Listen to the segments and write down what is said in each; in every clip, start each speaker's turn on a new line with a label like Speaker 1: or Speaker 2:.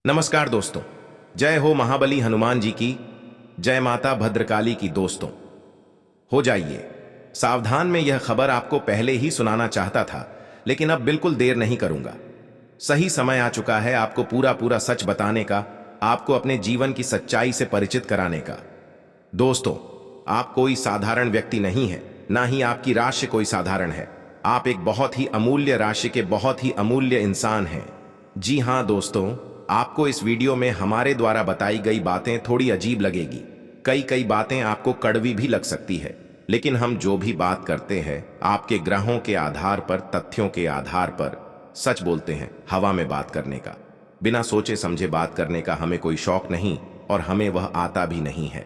Speaker 1: नमस्कार दोस्तों। जय हो महाबली हनुमान जी की, जय माता भद्रकाली की। दोस्तों हो जाइए सावधान, में यह खबर आपको पहले ही सुनाना चाहता था, लेकिन अब बिल्कुल देर नहीं करूंगा। सही समय आ चुका है आपको पूरा पूरा सच बताने का, आपको अपने जीवन की सच्चाई से परिचित कराने का। दोस्तों, आप कोई साधारण व्यक्ति नहीं है, ना ही आपकी राशि कोई साधारण है। आप एक बहुत ही अमूल्य राशि के बहुत ही अमूल्य इंसान हैं। जी हां दोस्तों, आपको इस वीडियो में हमारे द्वारा बताई गई बातें थोड़ी अजीब लगेगी। कई बातें आपको कड़वी भी लग सकती है, लेकिन हम जो भी बात करते हैं आपके ग्रहों के आधार पर, तथ्यों के आधार पर सच बोलते हैं। हवा में बात करने का, बिना सोचे समझे बात करने का हमें कोई शौक नहीं, और हमें वह आता भी नहीं है।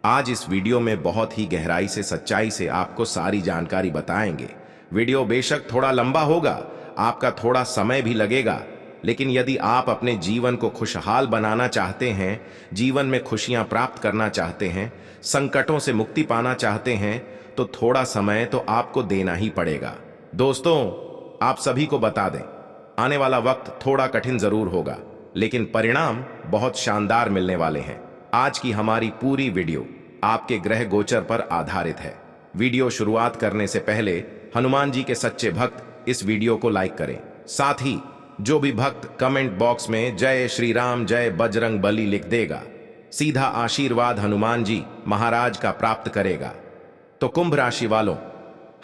Speaker 1: आज इस वीडियो में बहुत ही गहराई से, सच्चाई से आपको सारी जानकारी बताएंगे। वीडियो बेशक थोड़ा लंबा होगा, आपका थोड़ा समय भी लगेगा, लेकिन यदि आप अपने जीवन को खुशहाल बनाना चाहते हैं, जीवन में खुशियां प्राप्त करना चाहते हैं, संकटों से मुक्ति पाना चाहते हैं, तो थोड़ा समय तो आपको देना ही पड़ेगा। दोस्तों, आप सभी को बता दें, आने वाला वक्त थोड़ा कठिन जरूर होगा, लेकिन परिणाम बहुत शानदार मिलने वाले हैं। आज की हमारी पूरी वीडियो आपके ग्रह गोचर पर आधारित है। वीडियो शुरुआत करने से पहले हनुमान जी के सच्चे भक्त इस वीडियो को लाइक करें। साथ ही जो भी भक्त कमेंट बॉक्स में जय श्री राम, जय बजरंग बली लिख देगा, सीधा आशीर्वाद हनुमान जी महाराज का प्राप्त करेगा। तो कुंभ राशि वालों,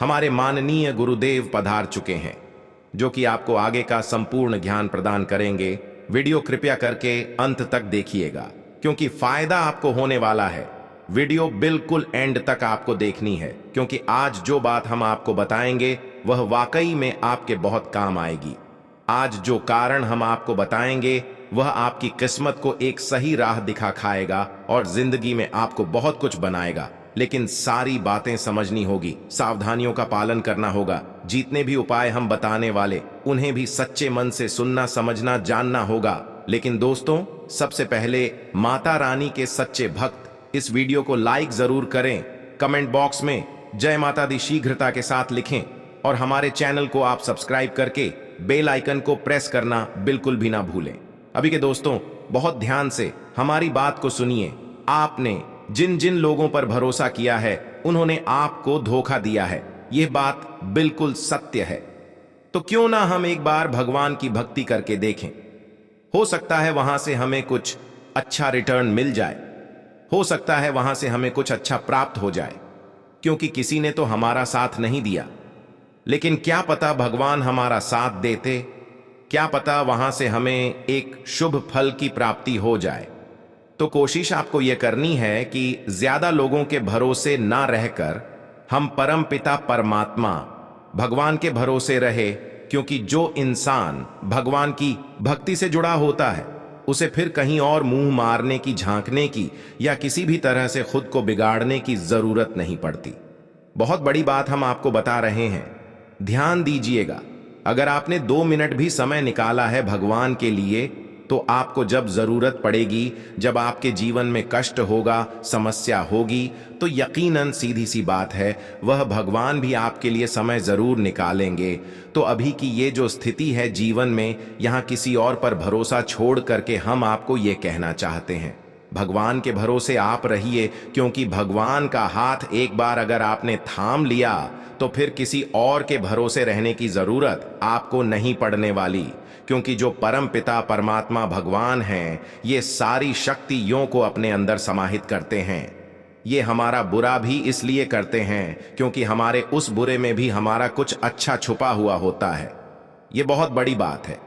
Speaker 1: हमारे माननीय गुरुदेव पधार चुके हैं, जो कि आपको आगे का संपूर्ण ज्ञान प्रदान करेंगे। वीडियो कृपया करके अंत तक देखिएगा, क्योंकि फायदा आपको होने वाला है। वीडियो बिल्कुल एंड तक आपको देखनी है, क्योंकि आज जो बात हम आपको बताएंगे वह वाकई में आपके बहुत काम आएगी। आज जो कारण हम आपको बताएंगे वह आपकी किस्मत को एक सही राह दिखा खाएगा और जिंदगी में आपको बहुत कुछ बनाएगा। लेकिन सारी बातें समझनी होगी, सावधानियों का पालन करना होगा। जितने भी उपाय हम बताने वाले, उन्हें भी सच्चे मन से सुनना, समझना, जानना होगा। लेकिन दोस्तों, सबसे पहले माता रानी के सच्चे भक्त इस वीडियो को लाइक जरूर करें, कमेंट बॉक्स में जय माता दी शीघ्रता के साथ लिखें, और हमारे चैनल को आप सब्सक्राइब करके बेल आइकन को प्रेस करना बिल्कुल भी ना भूलें। अभी के दोस्तों, बहुत ध्यान से हमारी बात को सुनिए। आपने जिन जिन लोगों पर भरोसा किया है, उन्होंने आपको धोखा दिया है, यह बात बिल्कुल सत्य है। तो क्यों ना हम एक बार भगवान की भक्ति करके देखें। हो सकता है वहां से हमें कुछ अच्छा रिटर्न मिल जाए, हो सकता है वहां से हमें कुछ अच्छा प्राप्त हो जाए, क्योंकि किसी ने तो हमारा साथ नहीं दिया। लेकिन क्या पता भगवान हमारा साथ देते, क्या पता वहां से हमें एक शुभ फल की प्राप्ति हो जाए। तो कोशिश आपको यह करनी है कि ज्यादा लोगों के भरोसे ना रहकर हम परम पिता परमात्मा भगवान के भरोसे रहे, क्योंकि जो इंसान भगवान की भक्ति से जुड़ा होता है, उसे फिर कहीं और मुंह मारने की, झांकने की, या किसी भी तरह से खुद को बिगाड़ने की जरूरत नहीं पड़ती। बहुत बड़ी बात हम आपको बता रहे हैं, ध्यान दीजिएगा। अगर आपने 2 मिनट भी समय निकाला है भगवान के लिए, तो आपको जब जरूरत पड़ेगी, जब आपके जीवन में कष्ट होगा, समस्या होगी, तो यकीनन सीधी सी बात है, वह भगवान भी आपके लिए समय जरूर निकालेंगे। तो अभी की ये जो स्थिति है जीवन में, यहाँ किसी और पर भरोसा छोड़ करके हम आपको ये कहना चाहते हैं, भगवान के भरोसे आप रहिए, क्योंकि भगवान का हाथ एक बार अगर आपने थाम लिया, तो फिर किसी और के भरोसे रहने की जरूरत आपको नहीं पड़ने वाली। क्योंकि जो परम पिता परमात्मा भगवान हैं, ये सारी शक्तियों को अपने अंदर समाहित करते हैं। ये हमारा बुरा भी इसलिए करते हैं क्योंकि हमारे उस बुरे में भी हमारा कुछ अच्छा छुपा हुआ होता है। ये बहुत बड़ी बात है।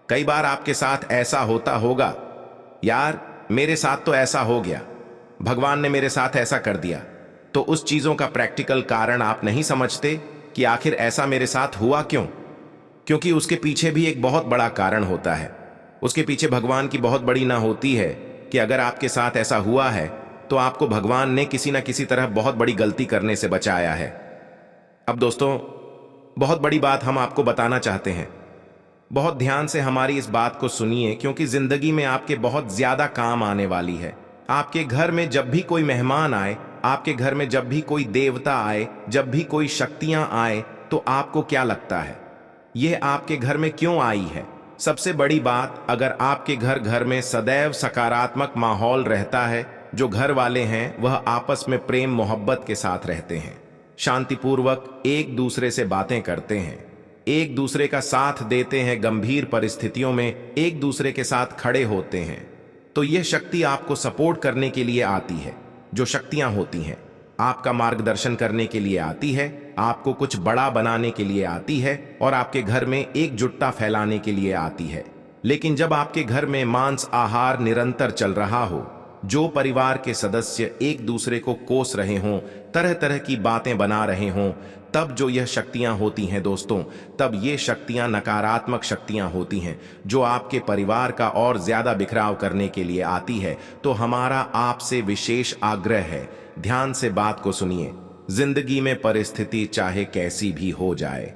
Speaker 1: कई बार आपके साथ ऐसा होता होगा, यार मेरे साथ तो ऐसा हो गया, भगवान ने मेरे साथ ऐसा कर दिया। तो उस चीजों का प्रैक्टिकल कारण आप नहीं समझते कि आखिर ऐसा मेरे साथ हुआ क्यों, क्योंकि उसके पीछे भी एक बहुत बड़ा कारण होता है। उसके पीछे भगवान की बहुत बड़ी ना होती है कि अगर आपके साथ ऐसा हुआ है तो आपको भगवान ने किसी ना किसी तरह बहुत बड़ी गलती करने से बचाया है। अब दोस्तों, बहुत बड़ी बात हम आपको बताना चाहते हैं। बहुत ध्यान से हमारी इस बात को सुनिए, क्योंकि जिंदगी में आपके बहुत ज्यादा काम आने वाली है। आपके घर में जब भी कोई मेहमान आए, आपके घर में जब भी कोई देवता आए, जब भी कोई शक्तियां आए, तो आपको क्या लगता है, यह आपके घर में क्यों आई है? सबसे बड़ी बात, अगर आपके घर में सदैव सकारात्मक माहौल रहता है, जो घर वाले हैं वह आपस में प्रेम मोहब्बत के साथ रहते हैं, शांतिपूर्वक एक दूसरे से बातें करते हैं, एक दूसरे का साथ देते हैं, गंभीर परिस्थितियों में एक दूसरे के साथ खड़े होते हैं, तो यह शक्ति आपको सपोर्ट करने के लिए आती है। जो शक्तियां होती हैं आपका मार्गदर्शन करने के लिए आती है, आपको कुछ बड़ा बनाने के लिए आती है और आपके घर में एकजुटता फैलाने के लिए आती है। लेकिन जब आपके घर में मांस आहार निरंतर चल रहा हो, जो परिवार के सदस्य एक दूसरे को कोस रहे हों, तरह तरह की बातें बना रहे हों, तब जो यह शक्तियां होती हैं दोस्तों, तब ये शक्तियां नकारात्मक शक्तियां होती हैं जो आपके परिवार का और ज्यादा बिखराव करने के लिए आती है। तो हमारा आपसे विशेष आग्रह है, ध्यान से बात को सुनिए। जिंदगी में परिस्थिति चाहे कैसी भी हो जाए,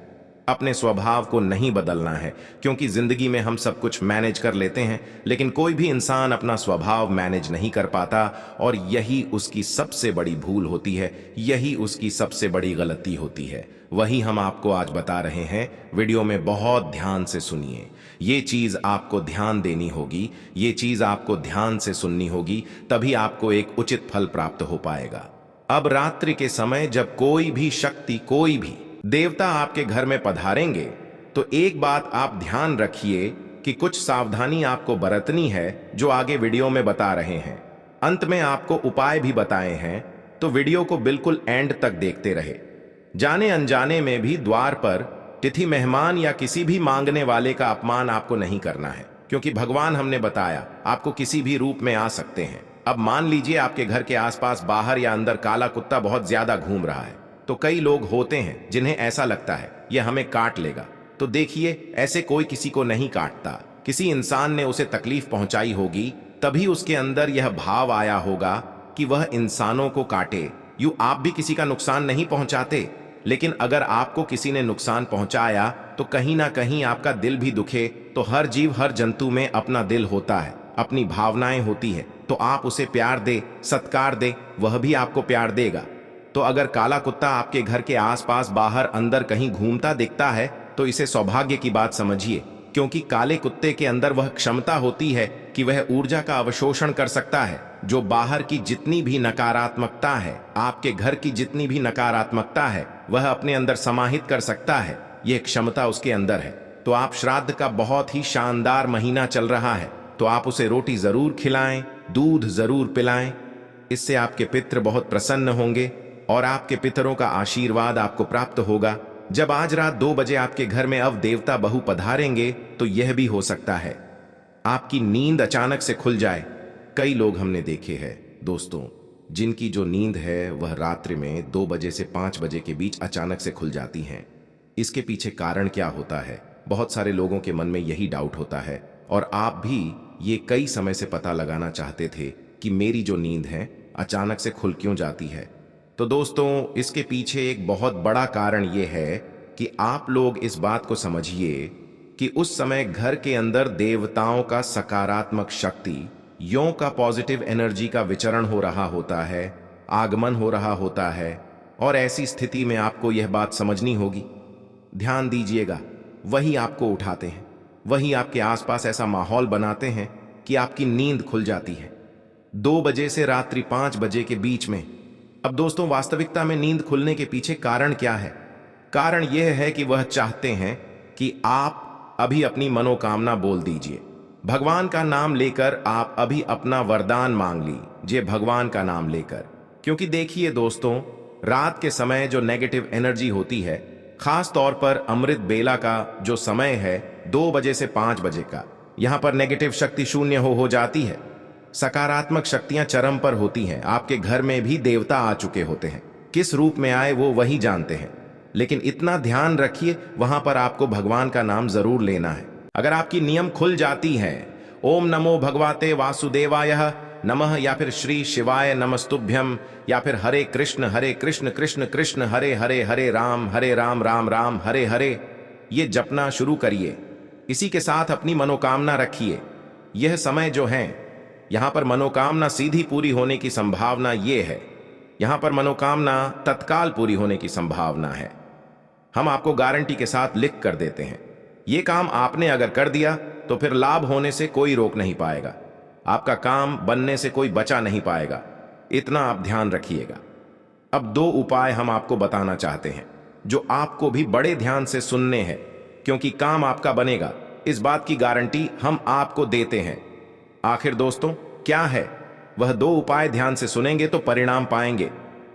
Speaker 1: अपने स्वभाव को नहीं बदलना है, क्योंकि जिंदगी में हम सब कुछ मैनेज कर लेते हैं, लेकिन कोई भी इंसान अपना स्वभाव मैनेज नहीं कर पाता, और यही उसकी सबसे बड़ी भूल होती है, यही उसकी सबसे बड़ी गलती होती है। वही हम आपको आज बता रहे हैं, वीडियो में बहुत ध्यान से सुनिए। ये चीज आपको ध्यान देनी होगी, ये चीज आपको ध्यान से सुननी होगी, तभी आपको एक उचित फल प्राप्त हो पाएगा। अब रात्रि के समय जब कोई भी शक्ति, कोई भी देवता आपके घर में पधारेंगे, तो एक बात आप ध्यान रखिए कि कुछ सावधानी आपको बरतनी है, जो आगे वीडियो में बता रहे हैं। अंत में आपको उपाय भी बताए हैं, तो वीडियो को बिल्कुल एंड तक देखते रहे। जाने अनजाने में भी द्वार पर तिथि मेहमान या किसी भी मांगने वाले का अपमान आपको नहीं करना है, क्योंकि भगवान हमने बताया आपको किसी भी रूप में आ सकते हैं। अब मान लीजिए आपके घर के आसपास बाहर या अंदर काला कुत्ता बहुत ज्यादा घूम रहा है, तो कई लोग होते हैं जिन्हें ऐसा लगता है यह हमें काट लेगा। तो देखिए, ऐसे कोई किसी को नहीं काटता, किसी इंसान ने उसे तकलीफ पहुंचाई होगी, तभी उसके अंदर यह भाव आया होगा कि वह इंसानों को काटे। यूं आप भी किसी का नुकसान नहीं पहुंचाते, लेकिन अगर आपको किसी ने नुकसान पहुंचाया तो कहीं ना कहीं आपका दिल भी दुखे। तो हर जीव, हर जंतु में अपना दिल होता है, अपनी भावनाएं होती है, तो आप उसे प्यार दे, सत्कार दे, वह भी आपको प्यार देगा। तो अगर काला कुत्ता आपके घर के आसपास बाहर अंदर कहीं घूमता दिखता है, तो इसे सौभाग्य की बात समझिए, क्योंकि काले कुत्ते के अंदर वह क्षमता होती है कि वह ऊर्जा का अवशोषण कर सकता है। जो बाहर की जितनी भी नकारात्मकता है, आपके घर की जितनी भी नकारात्मकता है, वह अपने अंदर समाहित कर सकता है। यह क्षमता उसके अंदर है। तो आप श्राद्ध का बहुत ही शानदार महीना चल रहा है, तो आप उसे रोटी जरूर खिलाएं, दूध जरूर पिलाएं। इससे आपके पितृ बहुत प्रसन्न होंगे और आपके पितरों का आशीर्वाद आपको प्राप्त होगा। जब आज रात 2 बजे आपके घर में अव देवता बहु पधारेंगे, तो यह भी हो सकता है आपकी नींद अचानक से खुल जाए। कई लोग हमने देखे हैं दोस्तों, जिनकी जो नींद है वह रात्रि में 2 बजे से 5 बजे के बीच अचानक से खुल जाती हैं। इसके पीछे कारण क्या होता है, बहुत सारे लोगों के मन में यही डाउट होता है, और आप भी ये कई समय से पता लगाना चाहते थे कि मेरी जो नींद है अचानक से खुल क्यों जाती है। तो दोस्तों, इसके पीछे एक बहुत बड़ा कारण यह है कि आप लोग इस बात को समझिए कि उस समय घर के अंदर देवताओं का सकारात्मक शक्ति, यों का पॉजिटिव एनर्जी का विचरण हो रहा होता है, आगमन हो रहा होता है, और ऐसी स्थिति में आपको यह बात समझनी होगी। ध्यान दीजिएगा, वही आपको उठाते हैं, वही आपके आसपास ऐसा माहौल बनाते हैं कि आपकी नींद खुल जाती है 2 बजे से रात्रि 5 बजे के बीच में। अब दोस्तों, वास्तविकता में नींद खुलने के पीछे कारण क्या है? कारण यह है कि वह चाहते हैं कि आप अभी अपनी मनोकामना बोल दीजिए। भगवान का नाम लेकर आप अभी अपना वरदान मांग लीजिए, भगवान का नाम लेकर। क्योंकि देखिए दोस्तों, रात के समय जो नेगेटिव एनर्जी होती है, खास तौर पर अमृत बेला का जो समय है 2 बजे से 5 बजे का, यहां पर नेगेटिव शक्ति शून्य हो जाती है, सकारात्मक शक्तियां चरम पर होती हैं। आपके घर में भी देवता आ चुके होते हैं, किस रूप में आए वो वही जानते हैं, लेकिन इतना ध्यान रखिए, वहां पर आपको भगवान का नाम जरूर लेना है। अगर आपकी नियम खुल जाती है, ओम नमो भगवते वासुदेवाय नमः, या फिर श्री शिवाय नमस्तुभ्यम, या फिर हरे कृष्ण कृष्ण कृष्ण हरे हरे, हरे राम राम राम हरे हरे, ये जपना शुरू करिए। इसी के साथ अपनी मनोकामना रखिए। यह समय जो है, यहां पर मनोकामना सीधी पूरी होने की संभावना ये है, यहां पर मनोकामना तत्काल पूरी होने की संभावना है। हम आपको गारंटी के साथ लिख कर देते हैं। ये काम आपने अगर कर दिया तो फिर लाभ होने से कोई रोक नहीं पाएगा, आपका काम बनने से कोई बचा नहीं पाएगा। इतना आप ध्यान रखिएगा। अब 2 उपाय हम आपको बताना चाहते हैं जो आपको भी बड़े ध्यान से सुनने हैं, क्योंकि काम आपका बनेगा, इस बात की गारंटी हम आपको देते हैं। आखिर दोस्तों क्या है वह 2 उपाय? ध्यान से सुनेंगे तो परिणाम पाएंगे,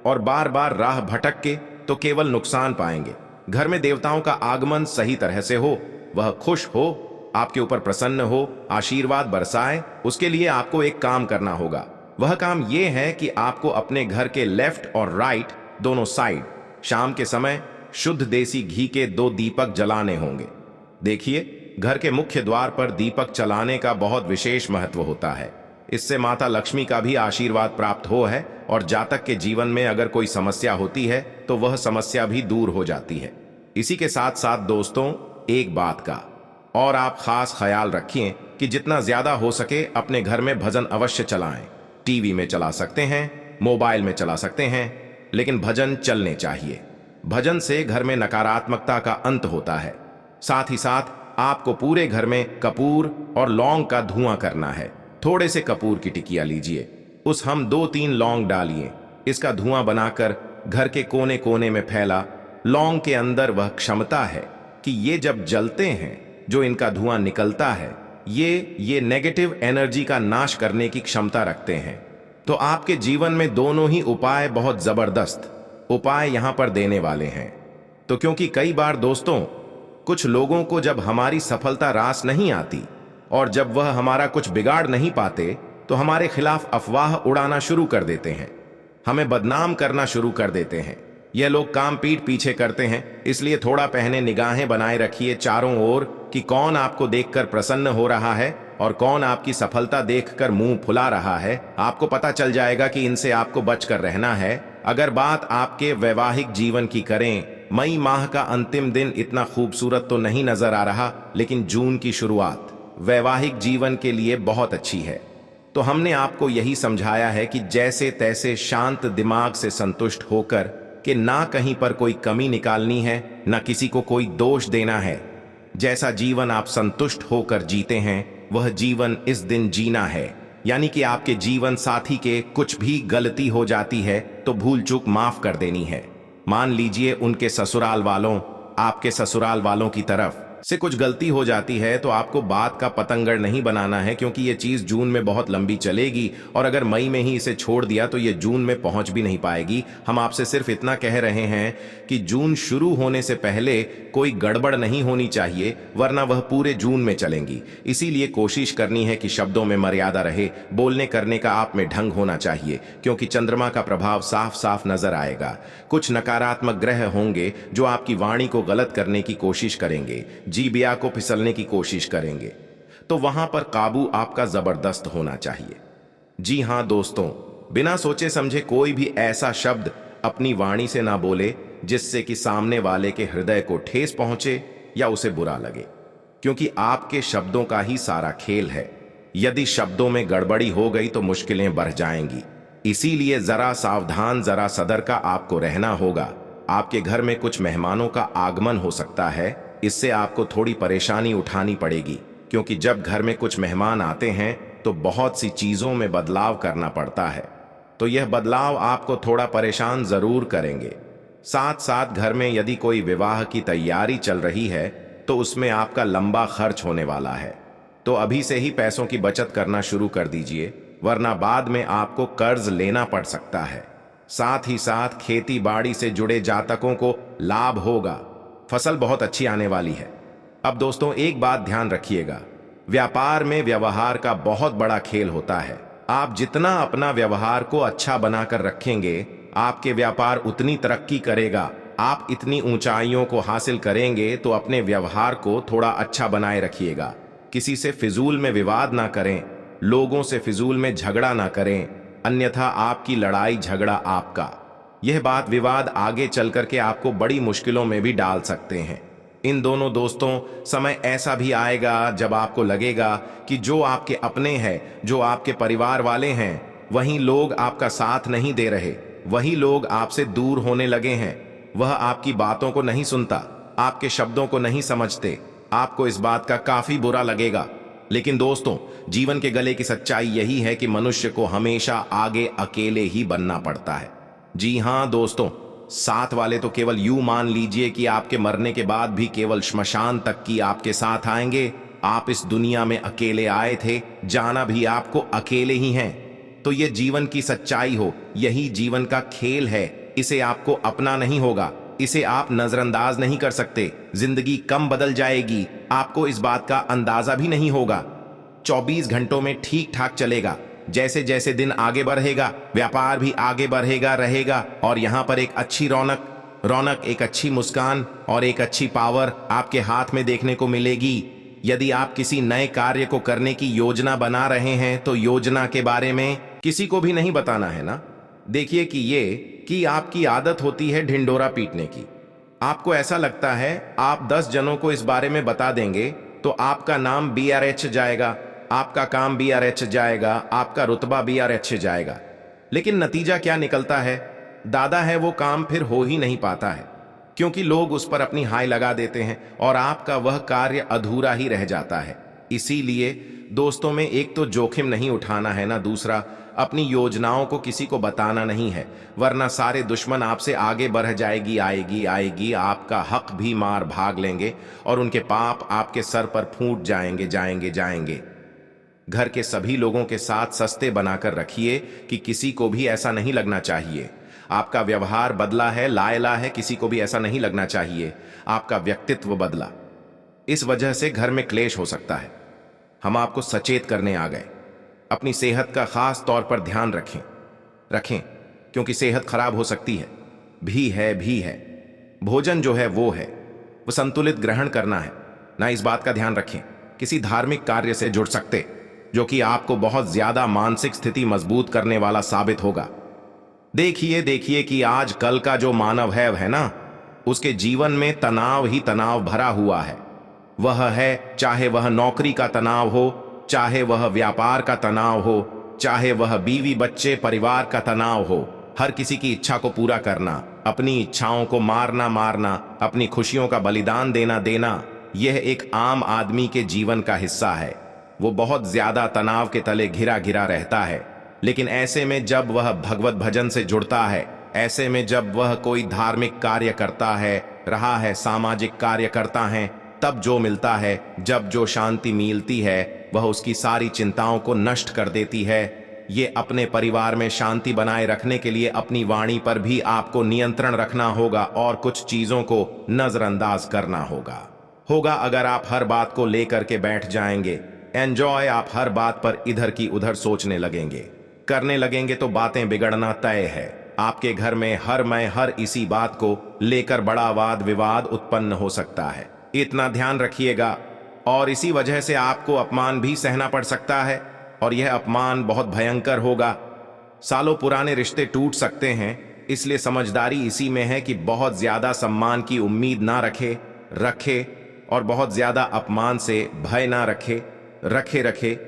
Speaker 1: और बार बार राह भटक के तो केवल नुकसान पाएंगे। घर में देवताओं का आगमन सही तरह से हो, वह खुश हो, आपके ऊपर प्रसन्न हो, आशीर्वाद बरसाए, उसके लिए आपको एक काम करना होगा। वह काम यह है कि आपको अपने घर के लेफ्ट और राइट दोनों साइड शाम के समय शुद्ध देसी घी के 2 दीपक जलाने होंगे। देखिए, घर के मुख्य द्वार पर दीपक जलाने का बहुत विशेष महत्व होता है। इससे माता लक्ष्मी का भी आशीर्वाद प्राप्त हो है, और जातक के जीवन में अगर कोई समस्या होती है तो वह समस्या भी दूर हो जाती है। इसी के साथ साथ दोस्तों एक बात का और आप खास ख्याल रखिए कि जितना ज्यादा हो सके अपने घर में भजन अवश्य चलाएं। टीवी में चला सकते हैं, मोबाइल में चला सकते हैं, लेकिन भजन चलने चाहिए। भजन से घर में नकारात्मकता का अंत होता है। साथ ही साथ आपको पूरे घर में कपूर और लौंग का धुआं करना है। थोड़े से कपूर की टिकिया लीजिए, उस हम 2-3 लौंग डालिए, इसका धुआं बनाकर घर के कोने कोने में फैला। लौंग के अंदर वह क्षमता है कि ये जब जलते हैं, जो इनका धुआं निकलता है, ये नेगेटिव एनर्जी का नाश करने की क्षमता रखते हैं। तो आपके जीवन में दोनों ही उपाय बहुत जबरदस्त उपाय यहां पर देने वाले हैं। तो क्योंकि कई बार दोस्तों कुछ लोगों को जब हमारी सफलता रास नहीं आती और जब वह हमारा कुछ बिगाड़ नहीं पाते तो हमारे खिलाफ अफवाह उड़ाना शुरू कर देते हैं, हमें बदनाम करना शुरू कर देते हैं। यह लोग काम पीठ पीछे करते हैं, इसलिए थोड़ा पहले निगाहें बनाए रखिए चारों ओर कि कौन आपको देखकर प्रसन्न हो रहा है और कौन आपकी सफलता देखकर मुंह फुला रहा है। आपको पता चल जाएगा कि इनसे आपको बचकर रहना है। अगर बात आपके वैवाहिक जीवन की करें, मई माह का अंतिम दिन इतना खूबसूरत तो नहीं नजर आ रहा, लेकिन जून की शुरुआत वैवाहिक जीवन के लिए बहुत अच्छी है। तो हमने आपको यही समझाया है कि जैसे तैसे शांत दिमाग से संतुष्ट होकर कि ना कहीं पर कोई कमी निकालनी है, ना किसी को कोई दोष देना है। जैसा जीवन आप संतुष्ट होकर जीते हैं, वह जीवन इस दिन जीना है। यानी कि आपके जीवन साथी के कुछ भी गलती हो जाती है तो भूल चूक माफ कर देनी है। मान लीजिए उनके ससुराल वालों, आपके ससुराल वालों की तरफ से कुछ गलती हो जाती है, तो आपको बात का पतंगड़ नहीं बनाना है, क्योंकि ये चीज जून में बहुत लंबी चलेगी और अगर मई में ही इसे छोड़ दिया तो ये जून में पहुंच भी नहीं पाएगी। हम आपसे सिर्फ इतना कह रहे हैं कि जून शुरू होने से पहले कोई गड़बड़ नहीं होनी चाहिए, वरना वह पूरे जून में चलेंगी। इसीलिए कोशिश करनी है कि शब्दों में मर्यादा रहे, बोलने करने का आप में ढंग होना चाहिए, क्योंकि चंद्रमा का प्रभाव साफ साफ नजर आएगा। कुछ नकारात्मक ग्रह होंगे जो आपकी वाणी को गलत करने की कोशिश करेंगे, जीबिया को फिसलने की कोशिश करेंगे, तो वहां पर काबू आपका जबरदस्त होना चाहिए। जी हां दोस्तों, बिना सोचे समझे कोई भी ऐसा शब्द अपनी वाणी से ना बोले जिससे कि सामने वाले के हृदय को ठेस पहुंचे या उसे बुरा लगे, क्योंकि आपके शब्दों का ही सारा खेल है। यदि शब्दों में गड़बड़ी हो गई तो मुश्किलें बढ़ जाएंगी। इसीलिए जरा सावधान, जरा सतर्क आपको रहना होगा। आपके घर में कुछ मेहमानों का आगमन हो सकता है, इससे आपको थोड़ी परेशानी उठानी पड़ेगी, क्योंकि जब घर में कुछ मेहमान आते हैं तो बहुत सी चीजों में बदलाव करना पड़ता है। तो यह बदलाव आपको थोड़ा परेशान जरूर करेंगे। साथ साथ घर में यदि कोई विवाह की तैयारी चल रही है तो उसमें आपका लंबा खर्च होने वाला है। तो अभी से ही पैसों की बचत करना शुरू कर दीजिए, वरना बाद में आपको कर्ज लेना पड़ सकता है। साथ ही साथ खेती बाड़ी से जुड़े जातकों को लाभ होगा, फसल बहुत अच्छी आने वाली है। अब दोस्तों एक बात ध्यान रखिएगा, व्यापार में व्यवहार का बहुत बड़ा खेल होता है। आप जितना अपना व्यवहार को अच्छा बनाकर रखेंगे, आपके व्यापार उतनी तरक्की करेगा। आप इतनी ऊंचाइयों को हासिल करेंगे, तो अपने व्यवहार को थोड़ा अच्छा बनाए रखिएगा। किसी से फिजूल में विवाद ना करें, लोगों से फिजूल में झगड़ा ना करें, अन्यथा आपकी लड़ाई झगड़ा आपका यह बात विवाद आगे चल करके आपको बड़ी मुश्किलों में भी डाल सकते हैं। इन दोनों दोस्तों, समय ऐसा भी आएगा जब आपको लगेगा कि जो आपके अपने हैं, जो आपके परिवार वाले हैं, वही लोग आपका साथ नहीं दे रहे, वही लोग आपसे दूर होने लगे हैं। वह आपकी बातों को नहीं सुनता, आपके शब्दों को नहीं समझते। आपको इस बात का काफी बुरा लगेगा, लेकिन दोस्तों, जीवन के गले की सच्चाई यही है कि मनुष्य को हमेशा आगे अकेले ही बनना पड़ता है। जी हां दोस्तों, साथ वाले तो केवल यूं मान लीजिए कि आपके मरने के बाद भी केवल श्मशान तक की आपके साथ आएंगे। आप इस दुनिया में अकेले आए थे, जाना भी आपको अकेले ही हैं। तो ये जीवन की सच्चाई हो, यही जीवन का खेल है। इसे आपको अपना नहीं होगा, इसे आप नजरअंदाज नहीं कर सकते। जिंदगी कम बदल जाएगी, आपको इस बात का अंदाजा भी नहीं होगा। 24 घंटों में ठीक ठाक चलेगा। जैसे जैसे दिन आगे बढ़ेगा, व्यापार भी आगे बढ़ेगा रहेगा, और यहां पर एक अच्छी रौनक, एक अच्छी मुस्कान और एक अच्छी पावर आपके हाथ में देखने को मिलेगी। यदि आप किसी नए कार्य को करने की योजना बना रहे हैं तो योजना के बारे में किसी को भी नहीं बताना है ना। देखिए कि आपकी आदत होती है ढिंडोरा पीटने की। आपको ऐसा लगता है आप 10 जनों को इस बारे में बता देंगे तो आपका नाम BRH जाएगा, आपका काम BRH जाएगा, आपका रुतबा BRH जाएगा। लेकिन नतीजा क्या निकलता है? दादा है वो काम फिर हो ही नहीं पाता है, क्योंकि लोग उस पर अपनी हाय लगा देते हैं और आपका वह कार्य अधूरा ही रह जाता है। इसीलिए दोस्तों में एक तो जोखिम नहीं उठाना है ना, दूसरा अपनी योजनाओं को किसी को बताना नहीं है, वरना सारे दुश्मन आपसे आगे बढ़ आएगी, आपका हक भी मार भाग लेंगे और उनके पाप आपके सर पर फूट जाएंगे। घर के सभी लोगों के साथ सस्ते बनाकर रखिए कि किसी को भी ऐसा नहीं लगना चाहिए आपका व्यवहार बदला है, लायला है, किसी को भी ऐसा नहीं लगना चाहिए आपका व्यक्तित्व बदला। इस वजह से घर में क्लेश हो सकता है। हम आपको सचेत करने आ गए। अपनी सेहत का खास तौर पर ध्यान रखें, क्योंकि सेहत खराब हो सकती है भी है। भोजन जो है वो संतुलित ग्रहण करना है ना। इस बात का ध्यान रखें, किसी धार्मिक कार्य से जुड़ सकते जो कि आपको बहुत ज्यादा मानसिक स्थिति मजबूत करने वाला साबित होगा। देखिए कि आज कल का जो मानव है ना, उसके जीवन में तनाव ही तनाव भरा हुआ है। वह है, चाहे वह नौकरी का तनाव हो, चाहे वह व्यापार का तनाव हो, चाहे वह बीवी बच्चे परिवार का तनाव हो। हर किसी की इच्छा को पूरा करना, अपनी इच्छाओं को मारना, अपनी खुशियों का बलिदान देना, यह एक आम आदमी के जीवन का हिस्सा है। वो बहुत ज्यादा तनाव के तले घिरा रहता है। लेकिन ऐसे में जब वह भगवत भजन से जुड़ता है, ऐसे में जब वह कोई धार्मिक कार्य करता है, रहा है सामाजिक कार्य करता है, तब जो मिलता है, जब जो शांति मिलती है, वह उसकी सारी चिंताओं को नष्ट कर देती है। ये अपने परिवार में शांति बनाए रखने के लिए अपनी वाणी पर भी आपको नियंत्रण रखना होगा और कुछ चीजों को नजरअंदाज करना होगा। अगर आप हर बात को लेकर के बैठ जाएंगे, एंजॉय, आप हर बात पर इधर की उधर सोचने करने लगेंगे तो बातें बिगड़ना तय है। आपके घर में हर इसी बात को लेकर बड़ा वाद विवाद उत्पन्न हो सकता है। इतना ध्यान रखिएगा। और इसी वजह से आपको अपमान भी सहना पड़ सकता है, और यह अपमान बहुत भयंकर होगा। सालों पुराने रिश्ते टूट सकते हैं। इसलिए समझदारी इसी में है कि बहुत ज्यादा सम्मान की उम्मीद ना रखे और बहुत ज्यादा अपमान से भय ना रखे,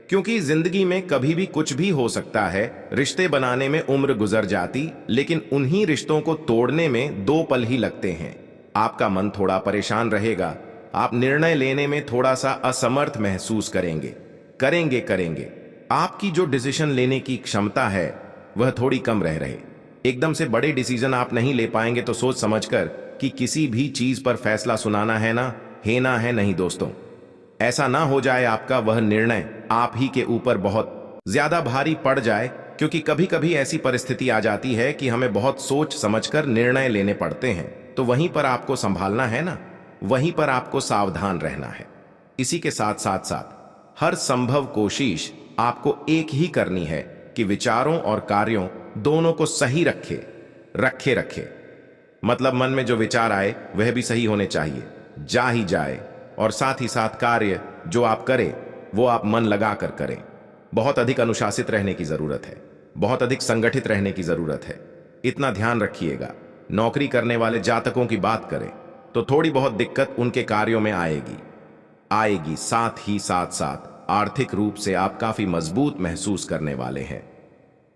Speaker 1: क्योंकि जिंदगी में कभी भी कुछ भी हो सकता है। रिश्ते बनाने में उम्र गुजर जाती, लेकिन उन्हीं रिश्तों को तोड़ने में 2 पल ही लगते हैं। आपका मन थोड़ा परेशान रहेगा, आप निर्णय लेने में थोड़ा सा असमर्थ महसूस करेंगे। आपकी जो डिसीजन लेने की क्षमता है वह थोड़ी कम रहे। एकदम से बड़े डिसीजन आप नहीं ले पाएंगे, तो सोच समझकर कि किसी भी चीज पर फैसला सुनाना है ना है नहीं दोस्तों। ऐसा ना हो जाए आपका वह निर्णय आप ही के ऊपर बहुत ज्यादा भारी पड़ जाए, क्योंकि कभी कभी ऐसी परिस्थिति आ जाती है कि हमें बहुत सोच समझकर निर्णय लेने पड़ते हैं। तो वहीं पर आपको संभालना है ना, वहीं पर आपको सावधान रहना है। इसी के साथ हर संभव कोशिश आपको एक ही करनी है कि विचारों और कार्यों दोनों को सही रखे। मतलब मन में जो विचार आए वह भी सही होने चाहिए, जा ही जाए, और साथ ही साथ कार्य जो आप करें वो आप मन लगा कर करें। बहुत अधिक अनुशासित रहने की जरूरत है, बहुत अधिक संगठित रहने की जरूरत है। इतना ध्यान रखिएगा। नौकरी करने वाले जातकों की बात करें तो थोड़ी बहुत दिक्कत उनके कार्यों में आएगी। साथ ही साथ आर्थिक रूप से आप काफी मजबूत महसूस करने वाले हैं।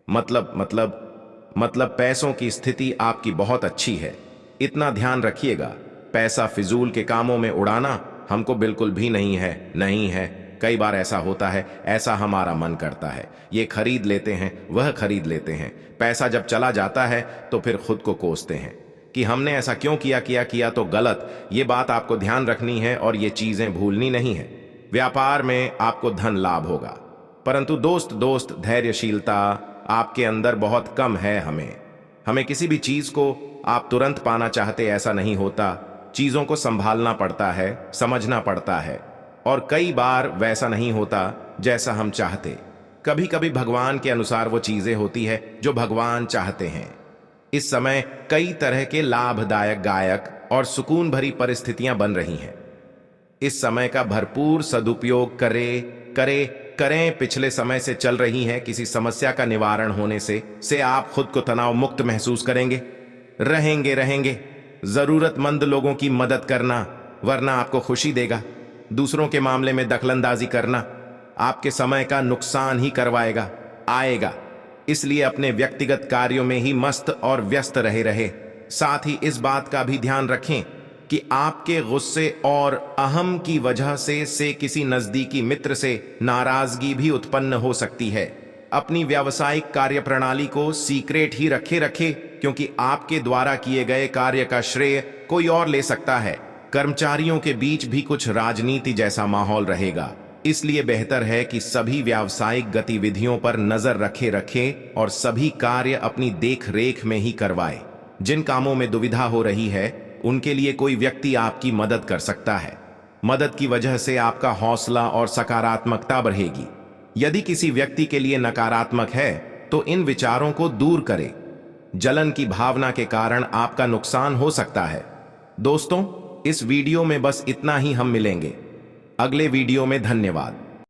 Speaker 1: मतलब पैसों की स्थिति आपकी बहुत अच्छी है। इतना ध्यान रखिएगा, पैसा फिजूल के कामों में उड़ाना हमको बिल्कुल भी नहीं है। कई बार ऐसा होता है, ऐसा हमारा मन करता है, ये खरीद लेते हैं, वह खरीद लेते हैं। पैसा जब चला जाता है तो फिर खुद को कोसते हैं कि हमने ऐसा क्यों किया तो गलत। ये बात आपको ध्यान रखनी है और ये चीजें भूलनी नहीं है। व्यापार में आपको धन लाभ होगा, परंतु दोस्त धैर्यशीलता आपके अंदर बहुत कम है। हमें किसी भी चीज को आप तुरंत पाना चाहते ऐसा नहीं होता। चीजों को संभालना पड़ता है, समझना पड़ता है, और कई बार वैसा नहीं होता जैसा हम चाहते। कभी कभी भगवान के अनुसार वो चीजें होती है जो भगवान चाहते हैं। इस समय कई तरह के लाभदायक गायक और सुकून भरी परिस्थितियां बन रही हैं। इस समय का भरपूर सदुपयोग करें। पिछले समय से चल रही है किसी समस्या का निवारण होने से आप खुद को तनाव मुक्त महसूस करेंगे। रहेंगे जरूरतमंद लोगों की मदद करना, वरना आपको खुशी देगा। दूसरों के मामले में दखलंदाजी करना आपके समय का नुकसान ही करवाएगा आएगा। इसलिए अपने व्यक्तिगत कार्यों में ही मस्त और व्यस्त रहे। साथ ही इस बात का भी ध्यान रखें कि आपके गुस्से और अहम की वजह से किसी नजदीकी मित्र से नाराजगी भी उत्पन्न हो सकती है। अपनी व्यावसायिक कार्यप्रणाली को सीक्रेट ही रखे, क्योंकि आपके द्वारा किए गए कार्य का श्रेय कोई और ले सकता है। कर्मचारियों के बीच भी कुछ राजनीति जैसा माहौल रहेगा, इसलिए बेहतर है कि सभी व्यावसायिक गतिविधियों पर नजर रखे और सभी कार्य अपनी देख रेख में ही करवाए। जिन कामों में दुविधा हो रही है उनके लिए कोई व्यक्ति आपकी मदद कर सकता है। मदद की वजह से आपका हौसला और सकारात्मकता बढ़ेगी। यदि किसी व्यक्ति के लिए नकारात्मक है तो इन विचारों को दूर करें। जलन की भावना के कारण आपका नुकसान हो सकता है। दोस्तों, इस वीडियो में बस इतना ही। हम मिलेंगे अगले वीडियो में। धन्यवाद।